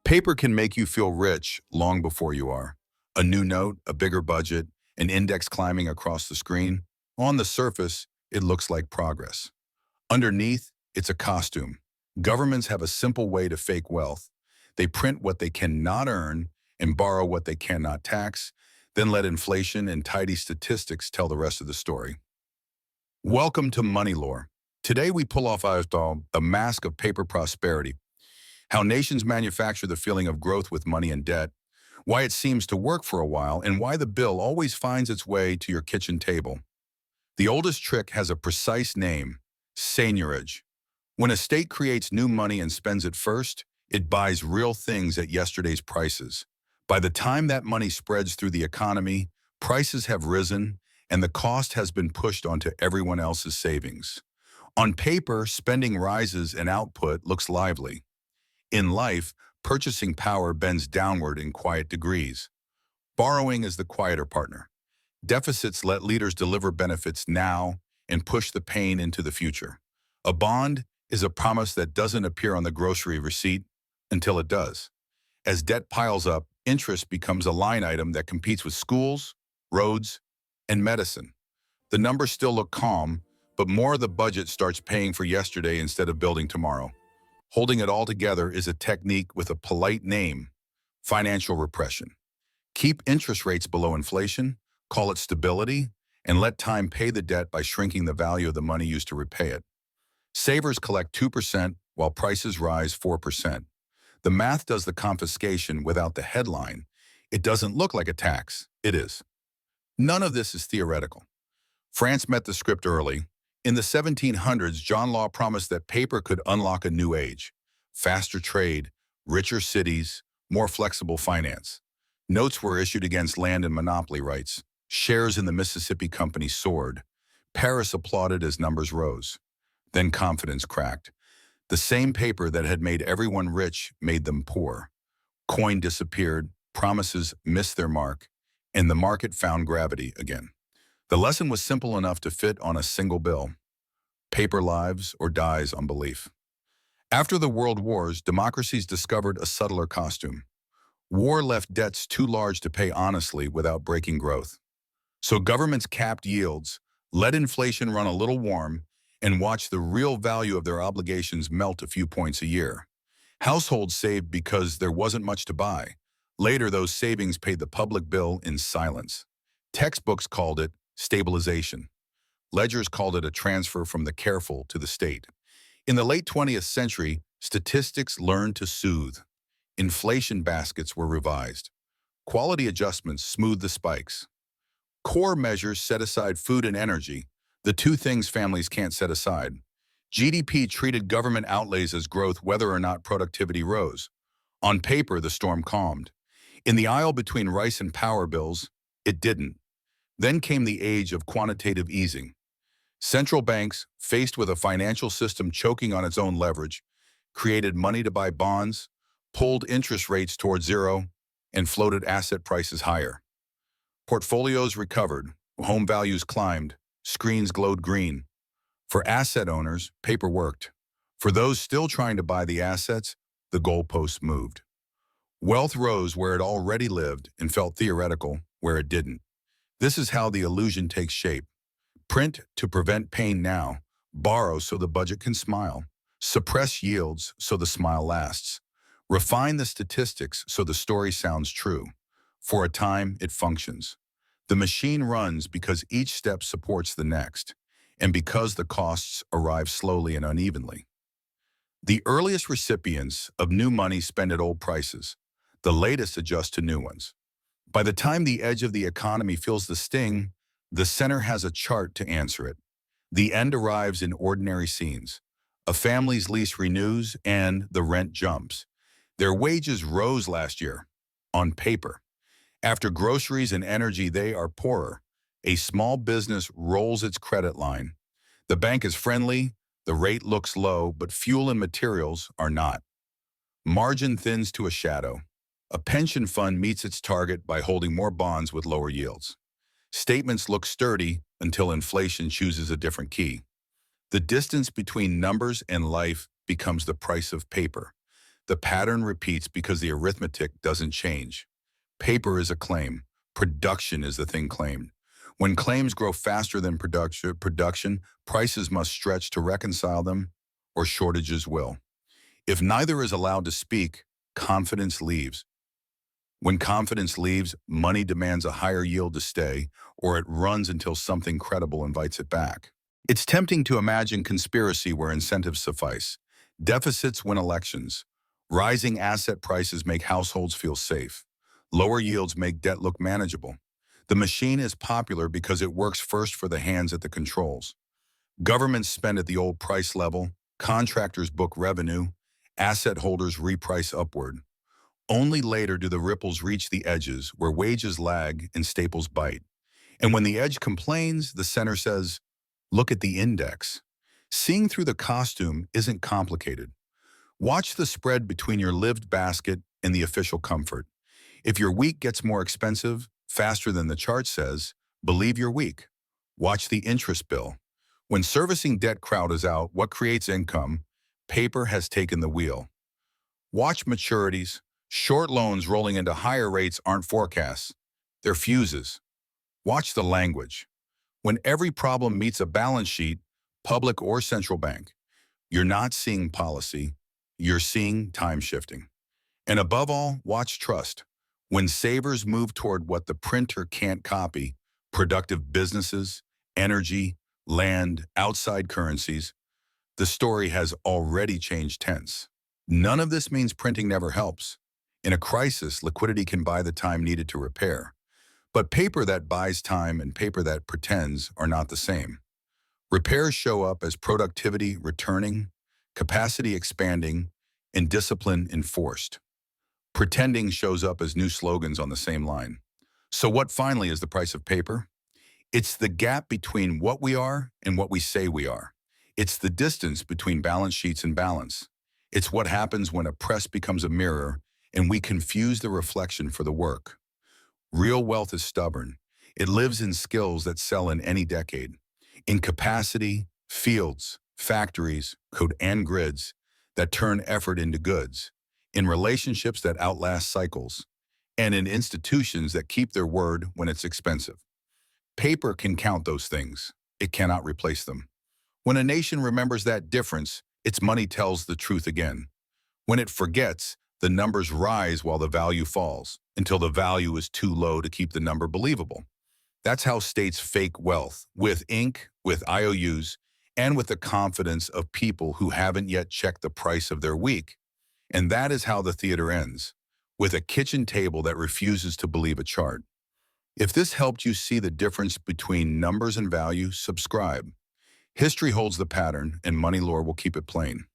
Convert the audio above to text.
Paper can make you feel rich long before you are. A new note, a bigger budget, an index climbing across the screen. On the surface, it looks like progress. Underneath, it's a costume. Governments have a simple way to fake wealth. They print what they cannot earn and borrow what they cannot tax, then let inflation and tidy statistics tell the rest of the story. Welcome to Money Lore. Today we pull off the mask of paper prosperity, how nations manufacture the feeling of growth with money and debt, why it seems to work for a while, and why the bill always finds its way to your kitchen table. The oldest trick has a precise name: seigniorage. When a state creates new money and spends it first, it buys real things at yesterday's prices. By the time that money spreads through the economy, prices have risen, and the cost has been pushed onto everyone else's savings. On paper, spending rises and output looks lively. In life, purchasing power bends downward in quiet degrees. Borrowing is the quieter partner. Deficits let leaders deliver benefits now and push the pain into the future. A bond is a promise that doesn't appear on the grocery receipt until it does. As debt piles up, interest becomes a line item that competes with schools, roads, and medicine. The numbers still look calm, but more of the budget starts paying for yesterday instead of building tomorrow. Holding it all together is a technique with a polite name: financial repression. Keep interest rates below inflation, call it stability, and let time pay the debt by shrinking the value of the money used to repay it. Savers collect 2% while prices rise 4%. The math does the confiscation without the headline. It doesn't look like a tax. It is. None of this is theoretical. France met the script early. In the 1700s, John Law promised that paper could unlock a new age: faster trade, richer cities, more flexible finance. Notes were issued against land and monopoly rights. Shares in the Mississippi Company soared. Paris applauded as numbers rose. Then confidence cracked. The same paper that had made everyone rich made them poor. Coin disappeared, promises missed their mark, and the market found gravity again. The lesson was simple enough to fit on a single bill: paper lives or dies on belief. After the World Wars, democracies discovered a subtler costume. War left debts too large to pay honestly without breaking growth. So governments capped yields, let inflation run a little warm, and watched the real value of their obligations melt a few points a year. Households saved because there wasn't much to buy. Later, those savings paid the public bill in silence. Textbooks called it stabilization. Ledgers called it a transfer from the careful to the state. In the late 20th century, statistics learned to soothe. Inflation baskets were revised. Quality adjustments smoothed the spikes. Core measures set aside food and energy, the two things families can't set aside. GDP treated government outlays as growth whether or not productivity rose. On paper, the storm calmed. In the aisle between rice and power bills, it didn't. Then came the age of quantitative easing. Central banks, faced with a financial system choking on its own leverage, created money to buy bonds, pulled interest rates toward zero, and floated asset prices higher. Portfolios recovered, home values climbed, screens glowed green. For asset owners, paper worked. For those still trying to buy the assets, the goalposts moved. Wealth rose where it already lived and felt theoretical where it didn't. This is how the illusion takes shape. Print to prevent pain now. Borrow so the budget can smile. Suppress yields so the smile lasts. Refine the statistics so the story sounds true. For a time, it functions. The machine runs because each step supports the next, and because the costs arrive slowly and unevenly. The earliest recipients of new money spend at old prices. The latest adjust to new ones. By the time the edge of the economy feels the sting, the center has a chart to answer it. The end arrives in ordinary scenes. A family's lease renews and the rent jumps. Their wages rose last year, on paper. After groceries and energy, they are poorer. A small business rolls its credit line. The bank is friendly, the rate looks low, but fuel and materials are not. Margin thins to a shadow. A pension fund meets its target by holding more bonds with lower yields. Statements look sturdy until inflation chooses a different key. The distance between numbers and life becomes the price of paper. The pattern repeats because the arithmetic doesn't change. Paper is a claim. Production is the thing claimed. When claims grow faster than production, prices must stretch to reconcile them, or shortages will. If neither is allowed to speak, confidence leaves. When confidence leaves, money demands a higher yield to stay, or it runs until something credible invites it back. It's tempting to imagine conspiracy where incentives suffice. Deficits win elections. Rising asset prices make households feel safe. Lower yields make debt look manageable. The machine is popular because it works first for the hands at the controls. Governments spend at the old price level, contractors book revenue, asset holders reprice upward. Only later do the ripples reach the edges where wages lag and staples bite. And when the edge complains, the center says, look at the index. Seeing through the costume isn't complicated. Watch the spread between your lived basket and the official comfort. If your week gets more expensive, faster than the chart says, believe you're weak. Watch the interest bill. When servicing debt crowd is out, what creates income? Paper has taken the wheel. Watch maturities. Short loans rolling into higher rates aren't forecasts. They're fuses. Watch the language. When every problem meets a balance sheet, public or central bank, you're not seeing policy, you're seeing time shifting. And above all, watch trust. When savers move toward what the printer can't copy, productive businesses, energy, land, outside currencies, the story has already changed tense. None of this means printing never helps. In a crisis, liquidity can buy the time needed to repair. But paper that buys time and paper that pretends are not the same. Repairs show up as productivity returning, capacity expanding, and discipline enforced. Pretending shows up as new slogans on the same line. So what finally is the price of paper? It's the gap between what we are and what we say we are. It's the distance between balance sheets and balance. It's what happens when a press becomes a mirror and we confuse the reflection for the work. Real wealth is stubborn. It lives in skills that sell in any decade. In capacity, fields, factories, code and grids that turn effort into goods. In relationships that outlast cycles. And in institutions that keep their word when it's expensive. Paper can count those things. It cannot replace them. When a nation remembers that difference, its money tells the truth again. When it forgets, the numbers rise while the value falls, until the value is too low to keep the number believable. That's how states fake wealth, with ink, with IOUs, and with the confidence of people who haven't yet checked the price of their week. And that is how the theater ends, with a kitchen table that refuses to believe a chart. If this helped you see the difference between numbers and value, subscribe. History holds the pattern, and money lore will keep it plain.